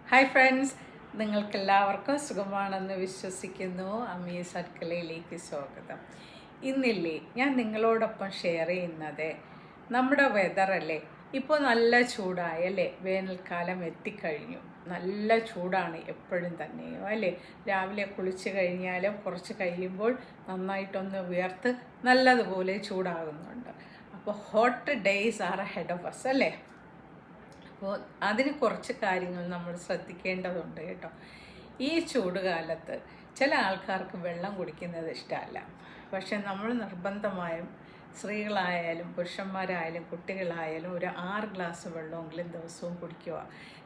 Hi friends, നിങ്ങൾക്കെല്ലാവർക്കും സുഖമാണെന്ന് വിശ്വസിക്കുന്നു. അമ്മീസ് അടുക്കളയിലേക്ക് സ്വാഗതം. ഇന്നില്ലേ ഞാൻ നിങ്ങളോടൊപ്പം ഷെയർ ചെയ്യുന്നത് നമ്മുടെ വെതറല്ലേ. ഇപ്പോൾ നല്ല ചൂടായല്ലേ, വേനൽക്കാലം എത്തിക്കഴിഞ്ഞു. നല്ല ചൂടാണ് എപ്പോഴും തന്നെയോ അല്ലേ. രാവിലെ കുളിച്ച് കഴിഞ്ഞാലും കുറച്ച് കഴിയുമ്പോൾ നന്നായിട്ടൊന്ന് ഉയർത്ത് നല്ലതുപോലെ ചൂടാകുന്നുണ്ട്. അപ്പോൾ hot days are head of us അല്ലേ. അപ്പോൾ അതിന് കുറച്ച് കാര്യങ്ങൾ നമ്മൾ ശ്രദ്ധിക്കേണ്ടതുണ്ട് കേട്ടോ. ഈ ചൂടുകാലത്ത് ചില ആൾക്കാർക്ക് വെള്ളം കുടിക്കുന്നത് ഇഷ്ടമല്ല. പക്ഷെ നമ്മൾ നിർബന്ധമായും സ്ത്രീകളായാലും പുരുഷന്മാരായാലും കുട്ടികളായാലും ഒരു 6 ഗ്ലാസ് വെള്ളമെങ്കിലും ദിവസവും കുടിക്കുക.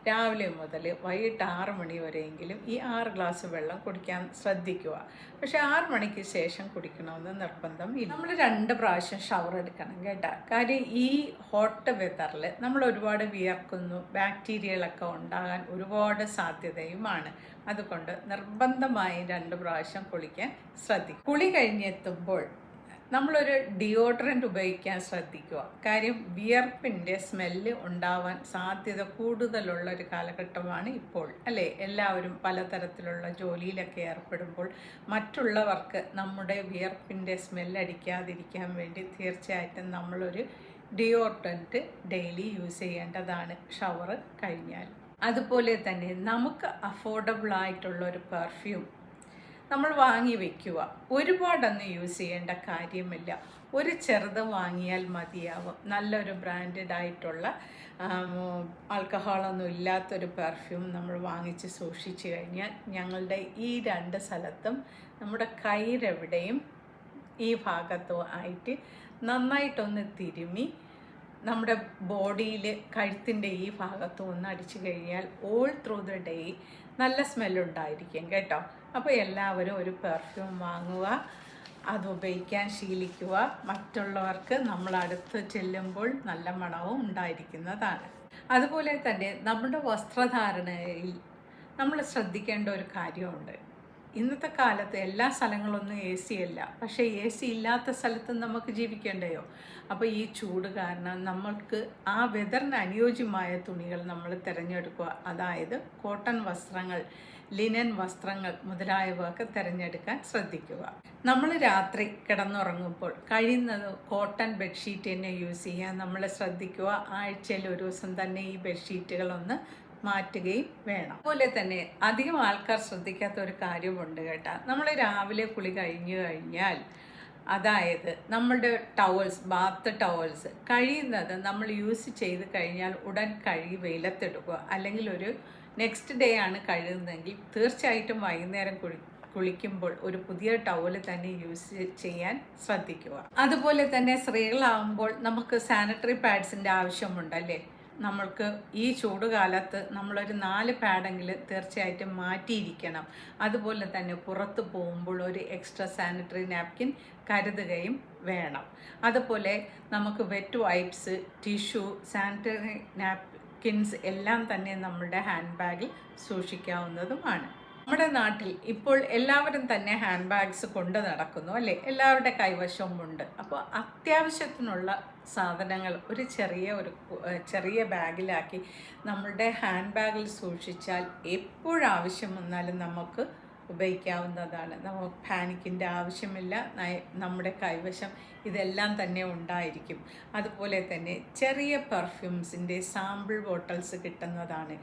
രാവിലെ മുതൽ വൈകിട്ട് 6 മണി വരെയെങ്കിലും ഈ 6 ഗ്ലാസ് വെള്ളം കുടിക്കാൻ ശ്രദ്ധിക്കുക. പക്ഷെ 6 മണിക്ക് ശേഷം കുടിക്കണമെന്ന് നിർബന്ധം ഇല്ല. നമ്മൾ 2 പ്രാവശ്യം ഷവർ എടുക്കണം കേട്ടോ. കാര്യം ഈ ഹോട്ട് വെതറിൽ നമ്മൾ ഒരുപാട് വിയർക്കുന്നു, ബാക്ടീരിയകളൊക്കെ ഉണ്ടാകാൻ ഒരുപാട് സാധ്യതയുമാണ്. അതുകൊണ്ട് നിർബന്ധമായും 2 പ്രാവശ്യം കുളിക്കാൻ ശ്രദ്ധിക്കും. കുളി കഴിഞ്ഞെത്തുമ്പോൾ നമ്മളൊരു ഡിയോഡ്രൻറ്റ് ഉപയോഗിക്കാൻ ശ്രദ്ധിക്കുക. കാര്യം വിയർപ്പിൻ്റെ സ്മെല്ല് ഉണ്ടാവാൻ സാധ്യത കൂടുതലുള്ളൊരു കാലഘട്ടമാണ് ഇപ്പോൾ അല്ലേ. എല്ലാവരും പലതരത്തിലുള്ള ജോലിയിലൊക്കെ ഏർപ്പെടുമ്പോൾ മറ്റുള്ളവർക്ക് നമ്മുടെ വിയർപ്പിൻ്റെ സ്മെല്ലടിക്കാതിരിക്കാൻ വേണ്ടി തീർച്ചയായിട്ടും നമ്മളൊരു ഡിയോഡ്രൻറ്റ് ഡെയിലി യൂസ് ചെയ്യേണ്ടതാണ് ഷവർ കഴിഞ്ഞാൽ. അതുപോലെ തന്നെ നമുക്ക് അഫോർഡബിൾ ആയിട്ടുള്ള ഒരു പെർഫ്യൂം നമ്മൾ വാങ്ങി വയ്ക്കുക. ഒരുപാടൊന്നും യൂസ് ചെയ്യേണ്ട കാര്യമില്ല. ഒരു ചെറുത് വാങ്ങിയാൽ മതിയാവും. നല്ലൊരു ബ്രാൻഡഡ് ആയിട്ടുള്ള ആൽക്കഹോളൊന്നും ഇല്ലാത്തൊരു പെർഫ്യൂം നമ്മൾ വാങ്ങിച്ച് സൂക്ഷിച്ചു കഴിഞ്ഞാൽ ഞങ്ങളുടെ ഈ 2 സ്ഥലത്തും നമ്മുടെ കയ്യിലെവിടെയും ഈ ഭാഗത്തും ആയിട്ട് നന്നായിട്ടൊന്ന് തിരുമ്മി നമ്മുടെ ബോഡിയിൽ കഴുത്തിൻ്റെ ഈ ഭാഗത്തും ഒന്ന് അടിച്ചു കഴിഞ്ഞാൽ ഓൾ ത്രൂ ദ ഡേ നല്ല സ്മെല്ലുണ്ടായിരിക്കും കേട്ടോ. അപ്പോൾ എല്ലാവരും ഒരു പെർഫ്യൂം വാങ്ങുക, അത് ഉപയോഗിക്കാൻ ശീലിക്കുക. മറ്റുള്ളവർക്ക് നമ്മൾ അടുത്ത് ചെല്ലുമ്പോൾ നല്ല മണവും ഉണ്ടായിരിക്കുന്നതാണ്. അതുപോലെ തന്നെ നമ്മുടെ വസ്ത്രധാരണയിൽ നമ്മൾ ശ്രദ്ധിക്കേണ്ട ഒരു കാര്യമുണ്ട്. ഇന്നത്തെ കാലത്ത് എല്ലാ സ്ഥലങ്ങളൊന്നും എ സി അല്ല. പക്ഷേ എ സി ഇല്ലാത്ത സ്ഥലത്ത് നമുക്ക് ജീവിക്കേണ്ടയോ. അപ്പോൾ ഈ ചൂട് കാരണം നമ്മൾക്ക് ആ വെതറിന് അനുയോജ്യമായ തുണികൾ നമ്മൾ തിരഞ്ഞെടുക്കുക. അതായത് കോട്ടൺ വസ്ത്രങ്ങൾ, ലിനൻ വസ്ത്രങ്ങൾ മുതലായവയൊക്കെ തിരഞ്ഞെടുക്കാൻ ശ്രദ്ധിക്കുക. നമ്മൾ രാത്രി കിടന്നുറങ്ങുമ്പോൾ കഴിയുന്നത് കോട്ടൺ ബെഡ്ഷീറ്റ് തന്നെ യൂസ് ചെയ്യാൻ നമ്മൾ ശ്രദ്ധിക്കുക. ആഴ്ചയിൽ ഒരു ദിവസം തന്നെ ഈ ബെഡ്ഷീറ്റുകളൊന്ന് മാറ്റുകയും വേണം. അതുപോലെ തന്നെ അധികം ആൾക്കാർ ശ്രദ്ധിക്കാത്ത ഒരു കാര്യമുണ്ട് കേട്ടോ. നമ്മൾ രാവിലെ കുളി കഴിഞ്ഞു കഴിഞ്ഞാൽ, അതായത് നമ്മളുടെ ടവൽസ്, ബാത്ത് ടവൽസ് കഴിയുന്നത് നമ്മൾ യൂസ് ചെയ്ത് കഴിഞ്ഞാൽ ഉടൻ കഴുകി വെയിലത്തെടുക്കുക. അല്ലെങ്കിൽ ഒരു നെക്സ്റ്റ് ഡേ ആണ് കഴുകുന്നതെങ്കിൽ തീർച്ചയായിട്ടും വൈകുന്നേരം കുളിക്കുമ്പോൾ ഒരു പുതിയ ടവൽ തന്നെ യൂസ് ചെയ്യാൻ ശ്രദ്ധിക്കുക. അതുപോലെ തന്നെ സ്ത്രീകളാകുമ്പോൾ നമുക്ക് സാനിറ്ററി പാഡ്സിൻ്റെ ആവശ്യമുണ്ടല്ലേ. നമ്മൾക്ക് ഈ ചൂടുകാലത്ത് നമ്മളൊരു 4 പാഡെങ്കിലും തീർച്ചയായിട്ടും മാറ്റിയിരിക്കണം. അതുപോലെ തന്നെ പുറത്ത് പോകുമ്പോൾ ഒരു എക്സ്ട്രാ സാനിറ്ററി നാപ്കിൻ കരുതുകയും വേണം. അതുപോലെ നമുക്ക് wet wipes, tissue, sanitary napkins എല്ലാം തന്നെ നമ്മുടെ ഹാൻഡ് ബാഗിൽ സൂക്ഷിക്കാവുന്നതുമാണ്. നമ്മുടെ നാട്ടിൽ ഇപ്പോൾ എല്ലാവരും തന്നെ ഹാൻഡ് ബാഗ്സ് കൊണ്ട് നടക്കുന്നു അല്ലേ. എല്ലാവരുടെ കൈവശവുമുണ്ട്. അപ്പോൾ അത്യാവശ്യത്തിനുള്ള സാധനങ്ങൾ ഒരു ചെറിയ ബാഗിലാക്കി നമ്മളുടെ ഹാൻഡ് ബാഗിൽ സൂക്ഷിച്ചാൽ എപ്പോഴാവശ്യം വന്നാലും നമുക്ക് ഉപയോഗിക്കാവുന്നതാണ്. നമുക്ക് പാനിക്കിൻ്റെ ആവശ്യമില്ല. നമ്മുടെ കൈവശം ഇതെല്ലാം തന്നെ ഉണ്ടായിരിക്കും. അതുപോലെ തന്നെ ചെറിയ പെർഫ്യൂംസിൻ്റെ സാമ്പിൾ ബോട്ടിൽസ് കിട്ടുന്നതാണ്.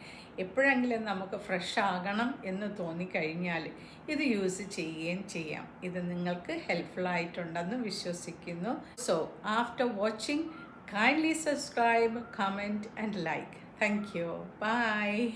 എപ്പോഴെങ്കിലും നമുക്ക് ഫ്രഷ് ആകണം എന്ന് തോന്നിക്കഴിഞ്ഞാൽ ഇത് യൂസ് ചെയ്യുകയും ചെയ്യാം. ഇത് നിങ്ങൾക്ക് ഹെൽപ്ഫുൾ ആയിട്ടുണ്ടെന്ന് വിശ്വസിക്കുന്നു. So after watching, kindly subscribe, comment and like. Thank you. Bye.